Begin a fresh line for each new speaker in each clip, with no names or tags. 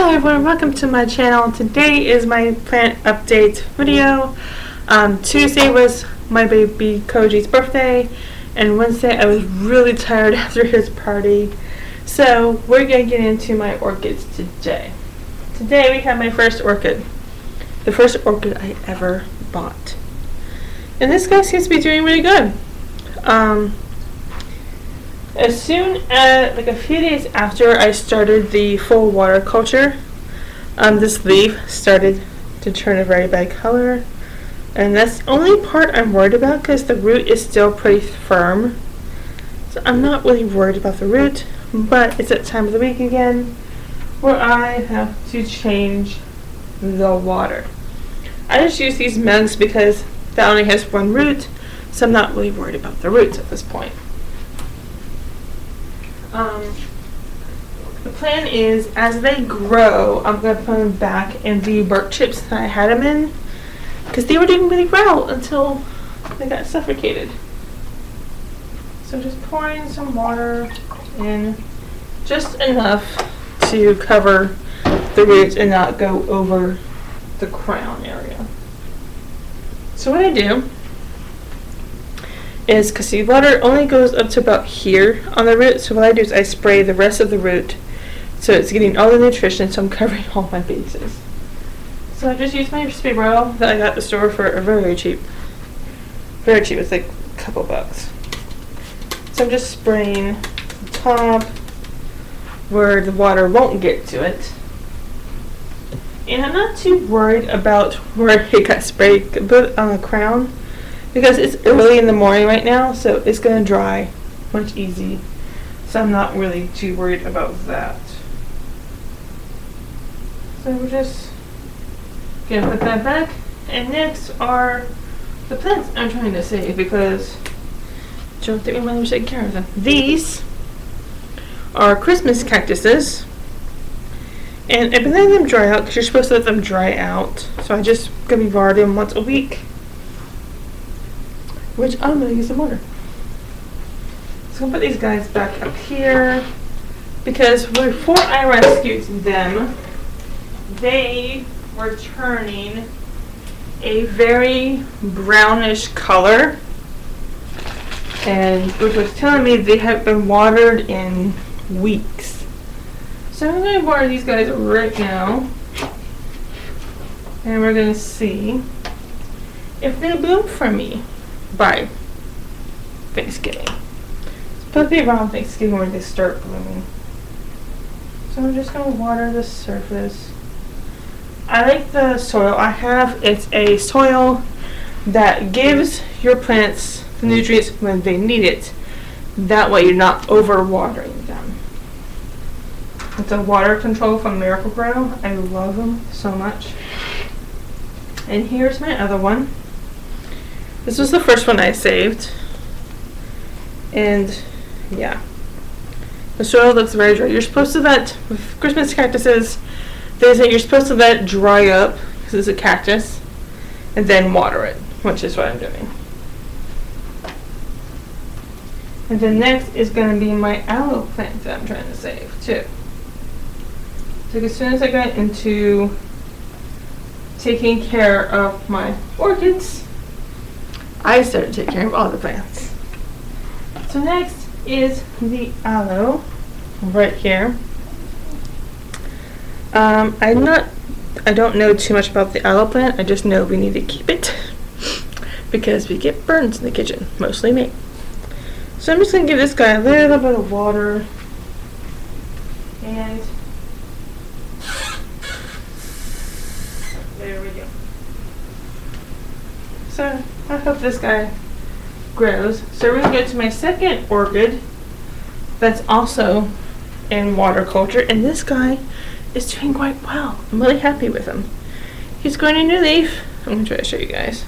Hello everyone, welcome to my channel. Today is my plant update video. Tuesday was my baby Koji's birthday, and Wednesday I was really tired after his party. So we're going to get into my orchids today. Today we have my first orchid. The first orchid I ever bought. And this guy seems to be doing really good. As soon as, like a few days after I started the full water culture, this leaf started to turn a very bad color. And that's the only part I'm worried about because the root is still pretty firm. So I'm not really worried about the root, but it's that time of the week again where I have to change the water. I just use these mugs because that only has one root, so I'm not really worried about the roots at this point. The plan is, as they grow, I'm going to put them back in the bark chips that I had them in, because they were doing really well until they got suffocated. So just pouring some water in, just enough to cover the roots and not go over the crown area. So what I do is, because the water only goes up to about here on the root, so what I do is I spray the rest of the root so it's getting all the nutrition, so I'm covering all my bases. So I just use my spray bottle that I got at the store for a very cheap. Very cheap, it's like a couple bucks. So I'm just spraying the top where the water won't get to it. And I'm not too worried about where it got sprayed, but on the crown, because it's early in the morning right now, so it's going to dry much easy. So I'm not really too worried about that. So we're just going to put that back. And next are the plants I'm trying to save because I don't think my mother should take care of them. These are Christmas cactuses. And I've been letting them dry out because you're supposed to let them dry out. So I just going to be watering them once a week, which I'm going to use some water. So I'm going to put these guys back up here because before I rescued them, they were turning a very brownish color, and which was telling me they have been watered in weeks. So I'm going to water these guys right now, and we're going to see if they bloom for me by Thanksgiving. It's supposed to be around Thanksgiving when they start blooming. So I'm just going to water the surface. I like the soil I have. It's a soil that gives your plants the nutrients when they need it. That way you're not over watering them. It's a water control from Miracle-Gro. I love them so much. And here's my other one. This was the first one I saved. And yeah, the soil looks very dry. You're supposed to let, with Christmas cactuses, they say you're supposed to let it dry up because it's a cactus and then water it, which is what I'm doing. And then next is going to be my aloe plant that I'm trying to save too. So as soon as I got into taking care of my orchids, I started taking care of all the plants. So next is the aloe right here. I don't know too much about the aloe plant. I just know we need to keep it because we get burns in the kitchen, mostly me. So I'm just going to give this guy a little bit of water, and there we go. So I hope this guy grows. So we're going to go to my second orchid that's also in water culture, and this guy is doing quite well. I'm really happy with him. He's growing a new leaf. I'm going to try to show you guys.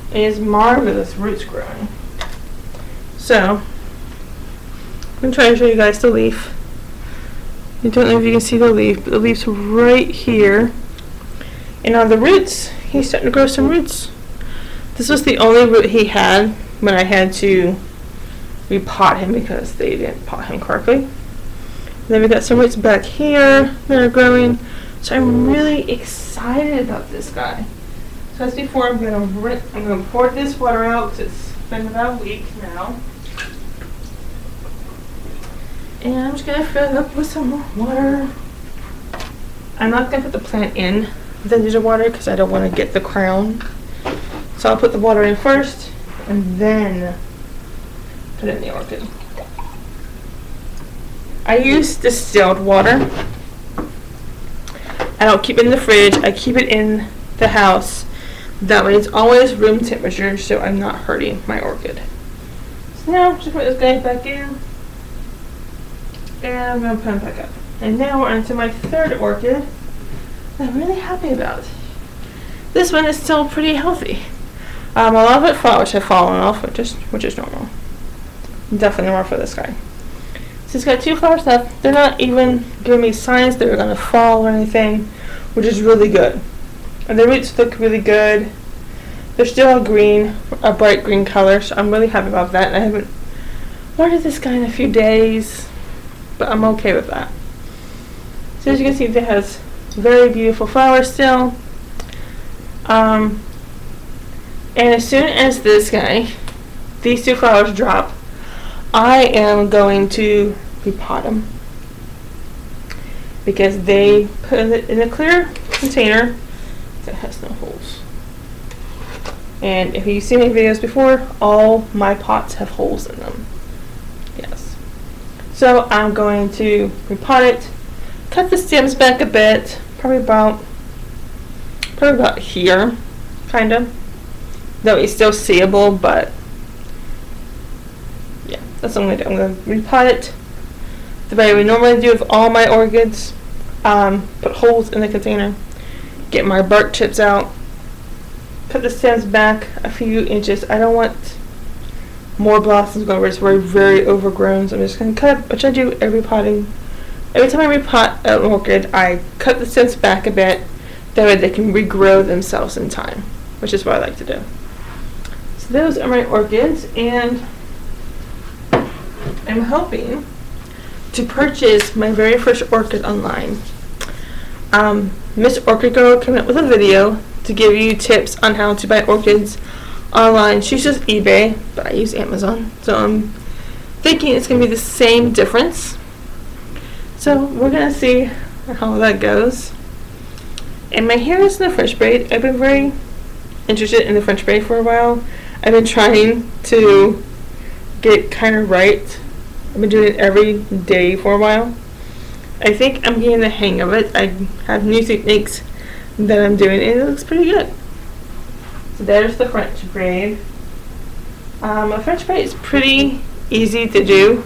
And he has marvelous roots growing. So I'm going to try to show you guys the leaf. I don't know if you can see the leaf, but the leaf's right here. And on the roots, he's starting to grow some roots. This was the only root he had when I had to repot him because they didn't pot him correctly. Then we got some roots back here that are growing. So I'm really excited about this guy. So as before, I'm gonna pour this water out because it's been about a week now. And I'm just gonna fill it up with some more water. I'm not gonna put the plant in the dish of water because I don't want to get the crown. So I'll put the water in first and then put it in the orchid. I use distilled water. I don't keep it in the fridge. I keep it in the house. That way it's always room temperature so I'm not hurting my orchid. So now I'm just put this guy back in. And I'm going to put him back up. And now we're onto my third orchid that I'm really happy about. This one is still pretty healthy. A lot of flowers have fallen off, which is normal. Definitely normal for this guy. So he's got 2 flowers left. They're not even giving me signs they're going to fall or anything, which is really good. And the roots look really good. They're still a bright green color, so I'm really happy about that. I haven't watered this guy in a few days, but I'm okay with that. So as you can see, it has very beautiful flowers still. And as soon as these 2 flowers drop, I am going to repot them because they put it in a clear container that has no holes. And if you've seen my videos before, all my pots have holes in them. Yes. So I'm going to repot it, cut the stems back a bit, probably about here, kind of. Though it's still seeable, but yeah, that's what I'm going to do. I'm going to repot it the way we normally do with all my orchids. Put holes in the container, get my bark chips out, put the stems back a few inches. I don't want more blossoms going where it's very overgrown, so I'm just going to cut, which I do every potting. Every time I repot an orchid, I cut the stems back a bit, that way they can regrow themselves in time, which is what I like to do. So those are my orchids, and I'm hoping to purchase my very first orchid online. Miss Orchid Girl came up with a video to give you tips on how to buy orchids online. She uses eBay, but I use Amazon, so I'm thinking it's going to be the same difference. So we're going to see how that goes. And my hair is in the French braid. I've been very interested in the French braid for a while. I've been trying to get it kind of right. I've been doing it every day for a while. I think I'm getting the hang of it. I have new techniques that I'm doing, and it looks pretty good. So there's the French braid. A French braid is pretty easy to do.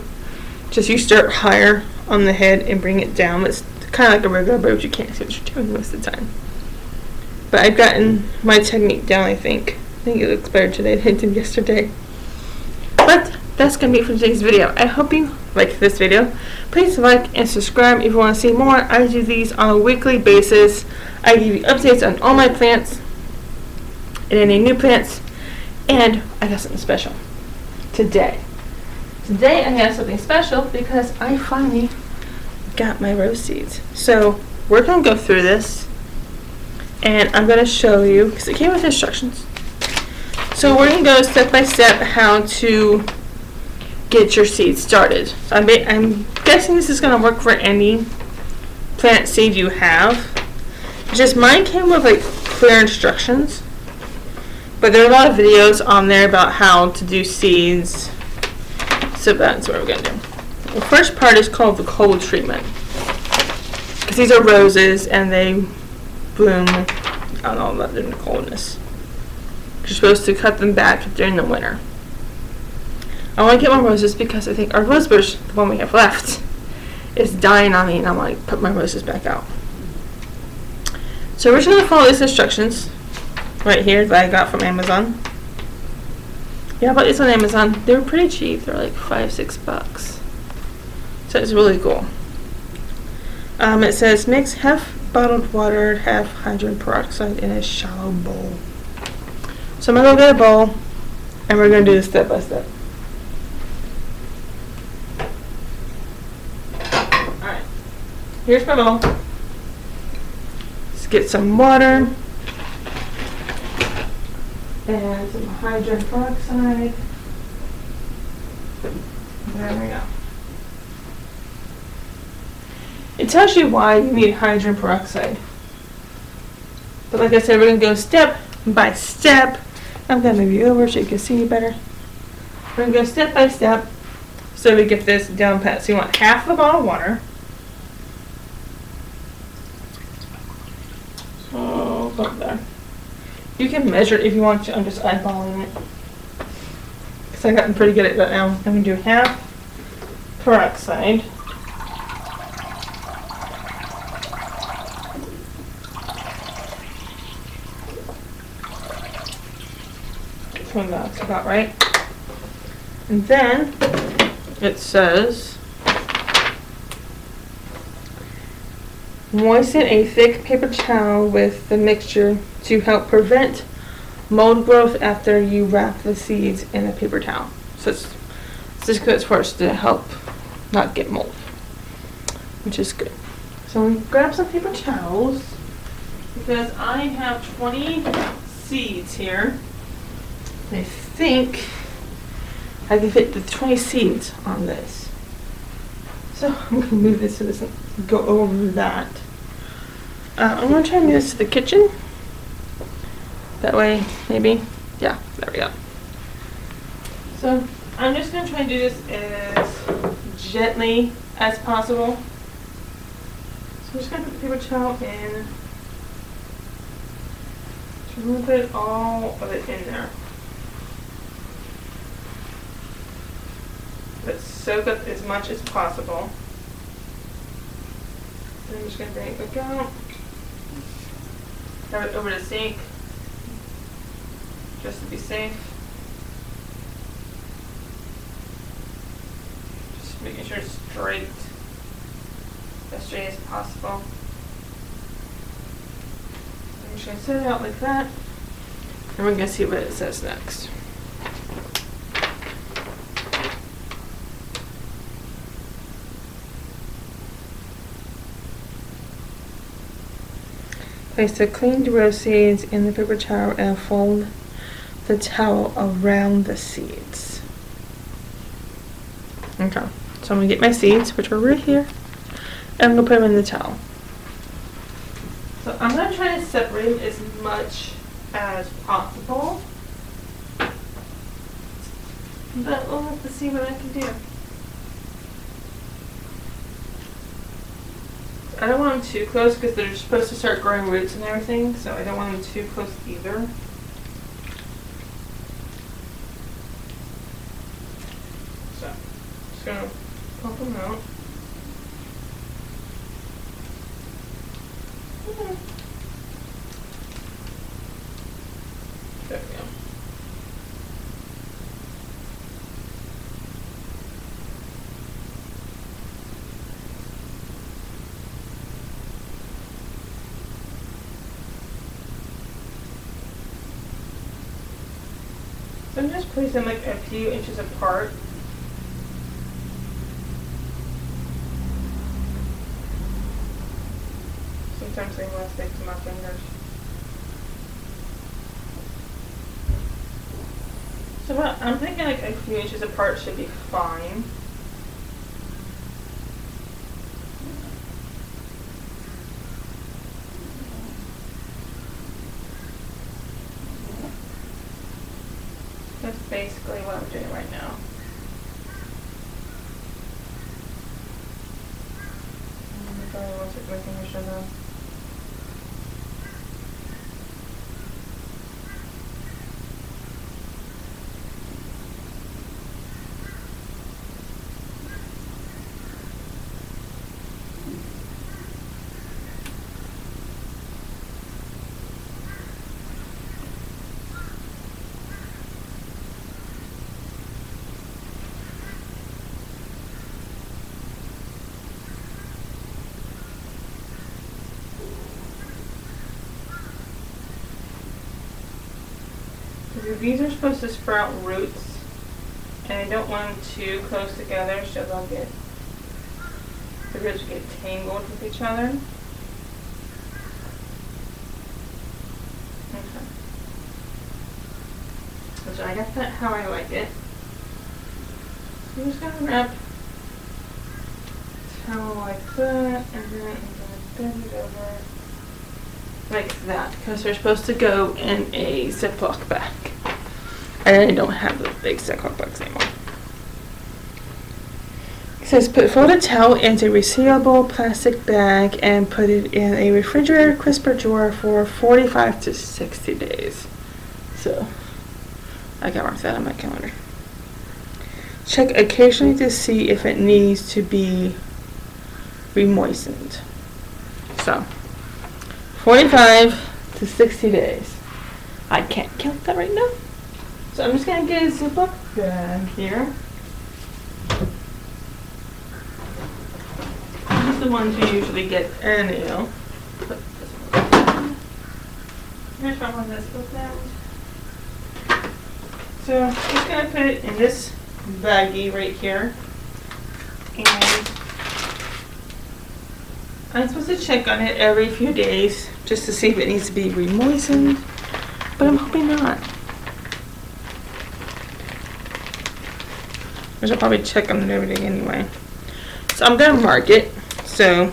Just you start higher on the head and bring it down. It's kind of like a regular braid, but you can't see what you're doing most of the time. But I've gotten my technique down, I think. I think it looks better today than it did yesterday. But that's going to be it for today's video. I hope you like this video. Please like and subscribe if you want to see more. I do these on a weekly basis. I give you updates on all my plants and any new plants. And I got something special today. Today I have something special because I finally got my rose seeds. So we're going to go through this and I'm going to show you, because it came with instructions. So we're going to go step by step how to get your seeds started. So I'm guessing this is going to work for any plant seed you have. Just mine came with like clear instructions, but there are a lot of videos on there about how to do seeds. So that's what we're going to do. The first part is called the cold treatment, because these are roses and they bloom, I don't know about in the coldness. You're supposed to cut them back during the winter. I want to get more roses because I think our rosebush, the one we have left, is dying on me, and I want to put my roses back out. So we're just going to follow these instructions right here that I got from Amazon. Yeah, I bought these on Amazon. They were pretty cheap. They're like $5-6. So it's really cool. It says mix half bottled water, half hydrogen peroxide in a shallow bowl. So I'm going to go get a bowl, and we're going to do this step by step. Alright. here's my bowl. Let's get some water and some hydrogen peroxide. There we go. It tells you why you need hydrogen peroxide. But like I said, we're going to go step by step. I'm going to move you over so you can see better. We're going to go step by step so we get this down pat. So you want half the bottle of water. So, about there. You can measure it if you want to. I'm just eyeballing it. Because I've gotten pretty good at that now. I'm going to do half peroxide. That's about right. And then it says moisten a thick paper towel with the mixture to help prevent mold growth after you wrap the seeds in a paper towel. So it's just good for us to help not get mold, which is good. So we grab some paper towels because I have 20 seeds here. I think I can fit the 20 seeds on this. So I'm going to move this so this doesn't go over that. I'm going to try and move this to the kitchen. That way, maybe. Yeah, there we go. So I'm just going to try and do this as gently as possible. So I'm just going to put the paper towel in. So I'm going to put all of it in there. But soak up as much as possible. And I'm just going to bring it back out. Have it over the sink, just to be safe. Just making sure it's straight, as straight as possible. I'm just going to set it out like that, and we're going to see what it says next. Place the cleaned rose seeds in the paper towel and fold the towel around the seeds. Okay, so I'm going to get my seeds, which are right here, and I'm going to put them in the towel. So I'm going to try to separate them as much as possible, but we'll have to see what I can do. I don't want them too close because they're supposed to start growing roots and everything, so I don't want them too close either. So, just gonna pump them out. There we go. So I'm just placing them like a few inches apart. Sometimes they want to stick to my fingers. So what I'm thinking like a few inches apart should be fine. That's basically what I'm doing right now. I probably won't stick my fingers in them. These are supposed to sprout roots, and I don't want them too close together so they'll get the roots get tangled with each other. Okay. So I got that how I like it. So I'm just gonna wrap the towel like that, and then I'm gonna bend it over like that, because they're supposed to go in a Ziploc bag. I don't have the big Ziploc bags anymore. It says put folded towel into a resealable plastic bag and put it in a refrigerator crisper drawer for 45 to 60 days. So I can mark that on my calendar. Check occasionally to see if it needs to be remoistened. So 45 to 60 days. I can't count that right now. So I'm just going to get a Ziploc bag here. These are the ones you usually get anyhow. Here's my one that's put down. So I'm just going to put it in this baggie right here. And I'm supposed to check on it every few days just to see if it needs to be remoistened, but I'm hoping not. I should probably check on everything anyway. So I'm gonna mark it, so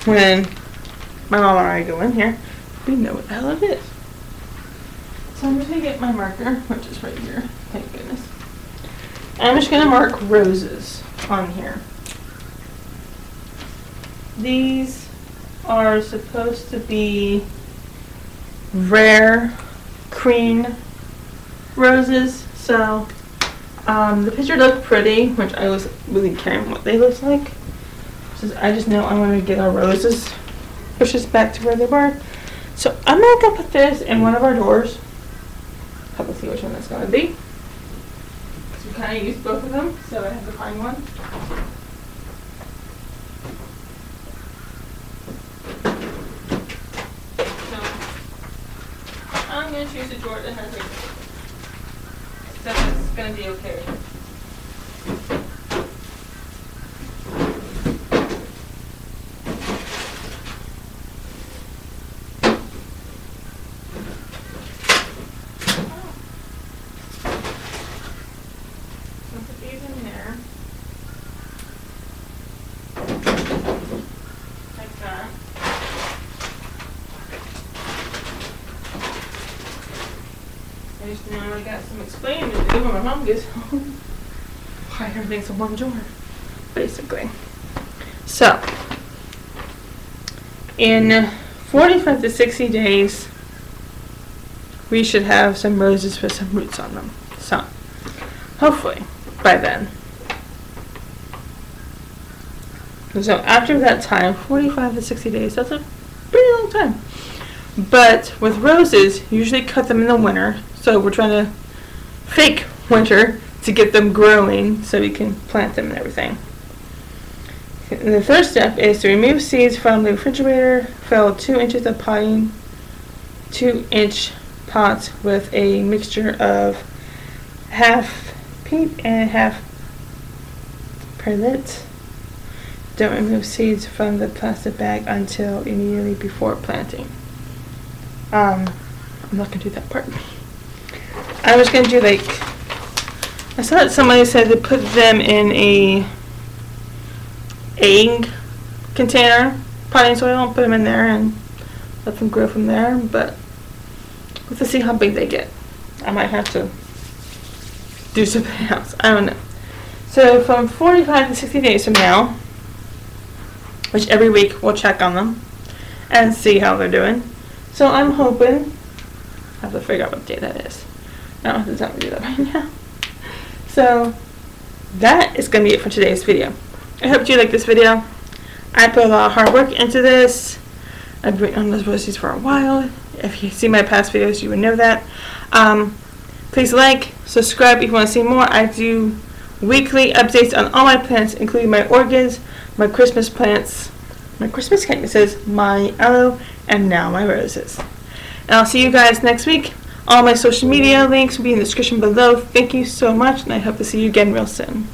when my mom and I go in here, we know what the hell it is. So I'm just gonna get my marker, which is right here, thank goodness. And I'm just gonna mark roses on here. These are supposed to be rare green roses, so the picture looked pretty, which I was really caring what they looked like. I just know I want to get our roses pushed back to where they were. So I'm going to go put this in one of our doors. Have to see which one that's going to be. Because we kind of used both of them, so I have to find one. So I'm going to choose a drawer that has like that's going to be okay. So put these in there. Like that. I just know I got some explaining to do when my mom gets home. Why everything's in one drawer, basically. So, in 45 to 60 days, we should have some roses with some roots on them. So, hopefully, by then. And so after that time, 45 to 60 days, that's a pretty long time. But with roses, you usually cut them in the winter. So we're trying to fake winter to get them growing so we can plant them and everything. And the third step is to remove seeds from the refrigerator. Fill 2 inches of potting 2-inch pots with a mixture of half peat and half perlite. Don't remove seeds from the plastic bag until immediately before planting. I'm not going to do that part. I was going to do like, I saw that somebody said to put them in a egg container, potting soil, and put them in there and let them grow from there, but we'll have to see how big they get. I might have to do something else. I don't know. So from 45 to 60 days from now, which every week we'll check on them and see how they're doing. So I'm hoping, I have to figure out what day that is. I don't have the time to do that right now. So that is going to be it for today's video. I hope you liked this video. I put a lot of hard work into this. I've been on those roses for a while. If you see my past videos, you would know that. Please like, subscribe if you want to see more. I do weekly updates on all my plants, including my orchids, my Christmas plants, my Christmas cactuses, my aloe, and now my roses. And I'll see you guys next week. All my social media links will be in the description below. Thank you so much, and I hope to see you again real soon.